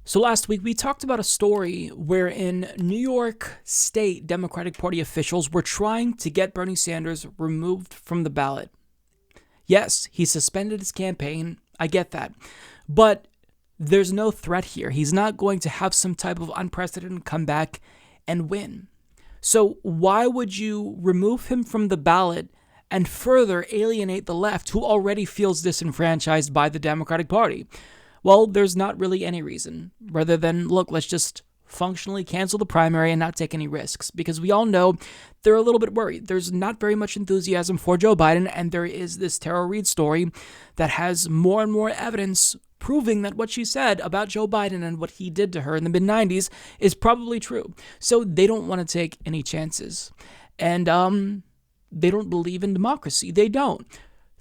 So last week, we talked about a story wherein New York State Democratic Party officials were trying to get Bernie Sanders removed from the ballot. Yes, he suspended his campaign. I get that. But there's no threat here. He's not going to have some type of unprecedented comeback and win. So why would you remove him from the ballot and further alienate the left, who already feels disenfranchised by the Democratic Party? Well, there's not really any reason, rather than, look, let's just functionally cancel the primary and not take any risks, because we all know they're a little bit worried. There's not very much enthusiasm for Joe Biden, and there is this Tara Reade story that has more and more evidence proving that what she said about Joe Biden and what he did to her in the mid-90s is probably true. So they don't want to take any chances. And they don't believe in democracy. They don't.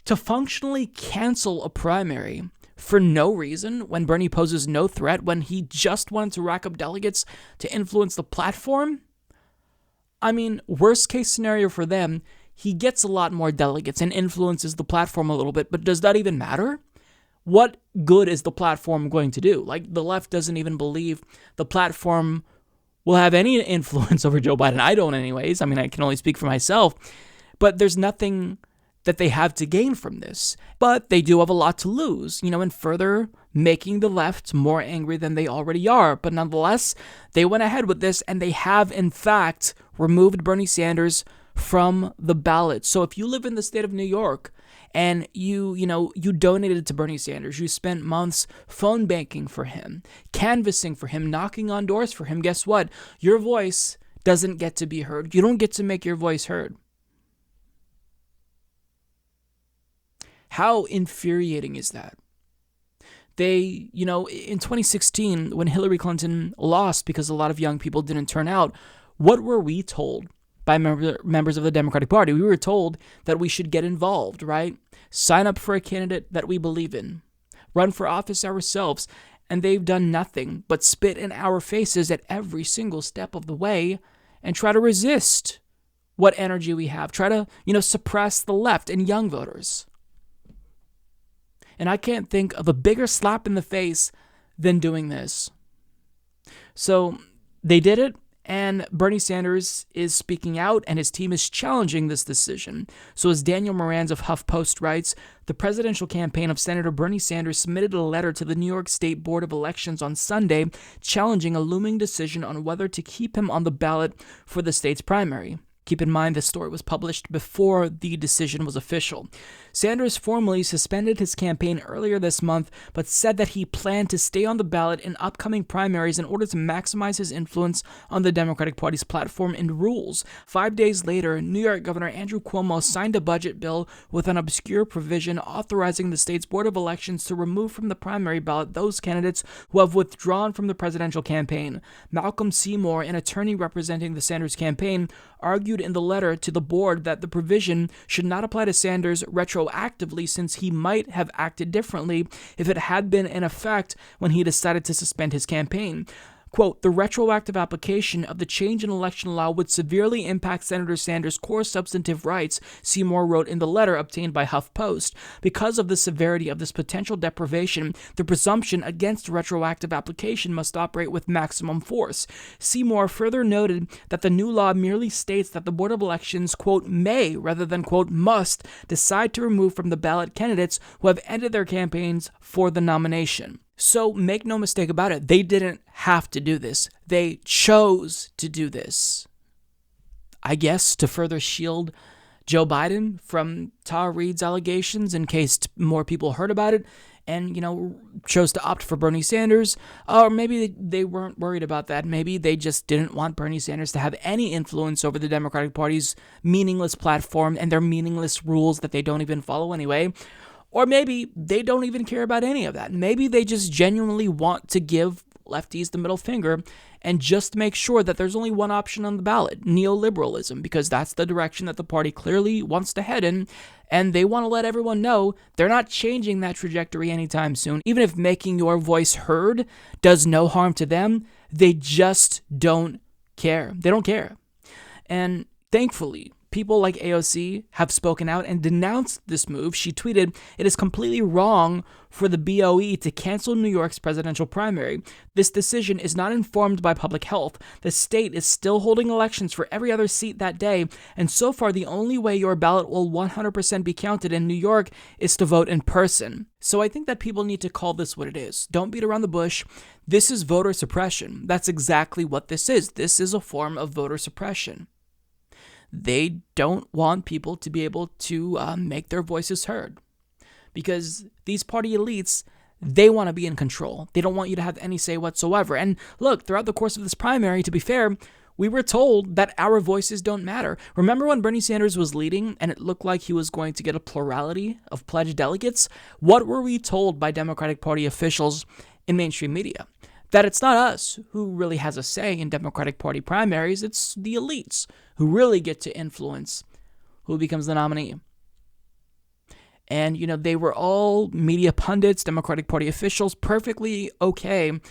To functionally cancel a primary for no reason, when Bernie poses no threat, when he just wanted to rack up delegates to influence the platform, I mean, worst case scenario for them, he gets a lot more delegates and influences the platform a little bit, but does that even matter? What good is the platform going to do? Like, the left doesn't even believe the platform will have any influence over Joe Biden. I don't anyways. I mean, I can only speak for myself, but there's nothing that they have to gain from this. But they do have a lot to lose, in further making the left more angry than they already are. But nonetheless, they went ahead with this, and they have, in fact, removed Bernie Sanders from the ballot. So if you live in the state of New York and you donated to Bernie Sanders, you spent months phone banking for him, canvassing for him, knocking on doors for him, guess what? Your voice doesn't get to be heard. You don't get to make your voice heard. How infuriating is that? They, in 2016, when Hillary Clinton lost because a lot of young people didn't turn out, what were we told by members of the Democratic Party? We were told that we should get involved, right? Sign up for a candidate that we believe in. Run for office ourselves. And they've done nothing but spit in our faces at every single step of the way and try to resist what energy we have. Try to, suppress the left and young voters. And I can't think of a bigger slap in the face than doing this. So they did it, and Bernie Sanders is speaking out, and his team is challenging this decision. So as Daniel Moranz of HuffPost writes, the presidential campaign of Senator Bernie Sanders submitted a letter to the New York State Board of Elections on Sunday, challenging a looming decision on whether to keep him on the ballot for the state's primary. Keep in mind, this story was published before the decision was official. Sanders formally suspended his campaign earlier this month, but said that he planned to stay on the ballot in upcoming primaries in order to maximize his influence on the Democratic Party's platform and rules. 5 days later, New York Governor Andrew Cuomo signed a budget bill with an obscure provision authorizing the state's Board of Elections to remove from the primary ballot those candidates who have withdrawn from the presidential campaign. Malcolm Seymour, an attorney representing the Sanders campaign, argued in the letter to the board that the provision should not apply to Sanders retroactively, since he might have acted differently if it had been in effect when he decided to suspend his campaign. Quote, the retroactive application of the change in election law would severely impact Senator Sanders' core substantive rights, Seymour wrote in the letter obtained by HuffPost. Because of the severity of this potential deprivation, the presumption against retroactive application must operate with maximum force. Seymour further noted that the new law merely states that the Board of Elections, quote, may, rather than, quote, must, decide to remove from the ballot candidates who have ended their campaigns for the nomination. So make no mistake about it, they didn't have to do this. They chose to do this. I guess to further shield Joe Biden from Tara Reade's allegations in case more people heard about it and, chose to opt for Bernie Sanders. Or maybe they weren't worried about that. Maybe they just didn't want Bernie Sanders to have any influence over the Democratic Party's meaningless platform and their meaningless rules that they don't even follow anyway. Or maybe they don't even care about any of that. Maybe they just genuinely want to give lefties the middle finger and just make sure that there's only one option on the ballot, neoliberalism, because that's the direction that the party clearly wants to head in, and they want to let everyone know they're not changing that trajectory anytime soon. Even if making your voice heard does no harm to them, they just don't care. They don't care. And thankfully, people like AOC have spoken out and denounced this move. She tweeted, "It is completely wrong for the BOE to cancel New York's presidential primary. This decision is not informed by public health. The state is still holding elections for every other seat that day, and so far the only way your ballot will 100% be counted in New York is to vote in person." So I think that people need to call this what it is. Don't beat around the bush. This is voter suppression. That's exactly what this is. This is a form of voter suppression. They don't want people to be able to make their voices heard, because these party elites, they want to be in control. They don't want you to have any say whatsoever. And look, throughout the course of this primary, to be fair, we were told that our voices don't matter. Remember when Bernie Sanders was leading and it looked like he was going to get a plurality of pledged delegates? What were we told by Democratic Party officials in mainstream media? That it's not us who really has a say in Democratic Party primaries. It's the elites who really get to influence who becomes the nominee. And, they were all media pundits, Democratic Party officials, perfectly okay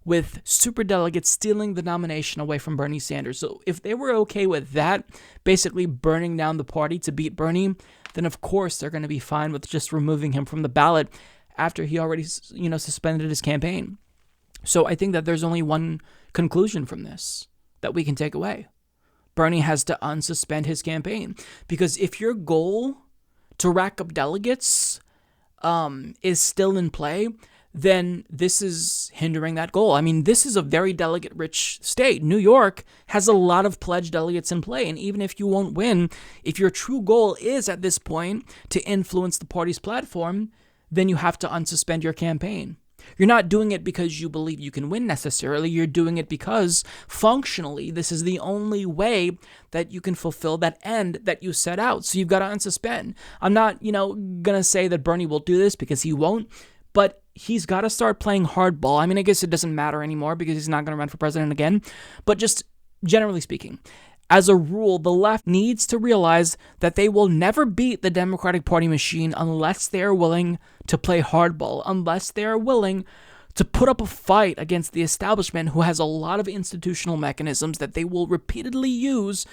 with superdelegates stealing the nomination away from Bernie Sanders. So if they were okay with that, basically burning down the party to beat Bernie, then of course they're going to be fine with just removing him from the ballot after he already, suspended his campaign. So I think that there's only one conclusion from this that we can take away. Bernie has to unsuspend his campaign, because if your goal to rack up delegates is still in play, then this is hindering that goal. I mean, this is a very delegate-rich state. New York has a lot of pledged delegates in play, and even if you won't win, if your true goal is at this point to influence the party's platform, then you have to unsuspend your campaign. You're not doing it because you believe you can win necessarily. You're doing it because functionally, this is the only way that you can fulfill that end that you set out. So you've got to unsuspend. I'm not, going to say that Bernie will do this, because he won't, but he's got to start playing hardball. I mean, I guess it doesn't matter anymore because he's not going to run for president again. But just generally speaking, as a rule, the left needs to realize that they will never beat the Democratic Party machine unless they are willing to play hardball, unless they are willing to put up a fight against the establishment, who has a lot of institutional mechanisms that they will repeatedly use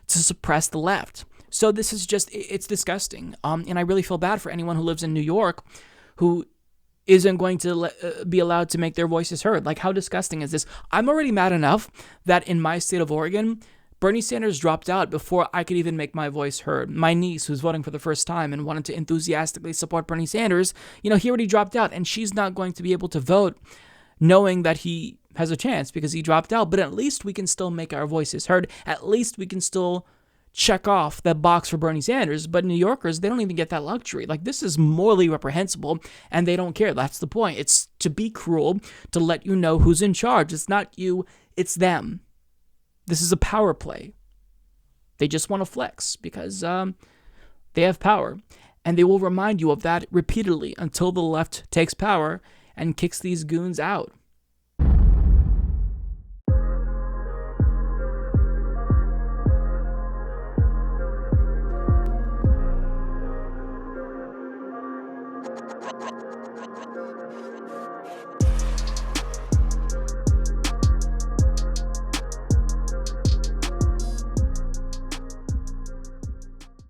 to suppress the left. So this is just, it's disgusting. And I really feel bad for anyone who lives in New York who isn't going to be allowed to make their voices heard. Like, how disgusting is this? I'm already mad enough that in my state of Oregon, Bernie Sanders dropped out before I could even make my voice heard. My niece, who's voting for the first time and wanted to enthusiastically support Bernie Sanders, he already dropped out, and she's not going to be able to vote knowing that he has a chance because he dropped out. But at least we can still make our voices heard. At least we can still check off that box for Bernie Sanders. But New Yorkers, they don't even get that luxury. Like, this is morally reprehensible, and they don't care. That's the point. It's to be cruel, to let you know who's in charge. It's not you, it's them. This is a power play. They just want to flex because they have power. And they will remind you of that repeatedly until the left takes power and kicks these goons out.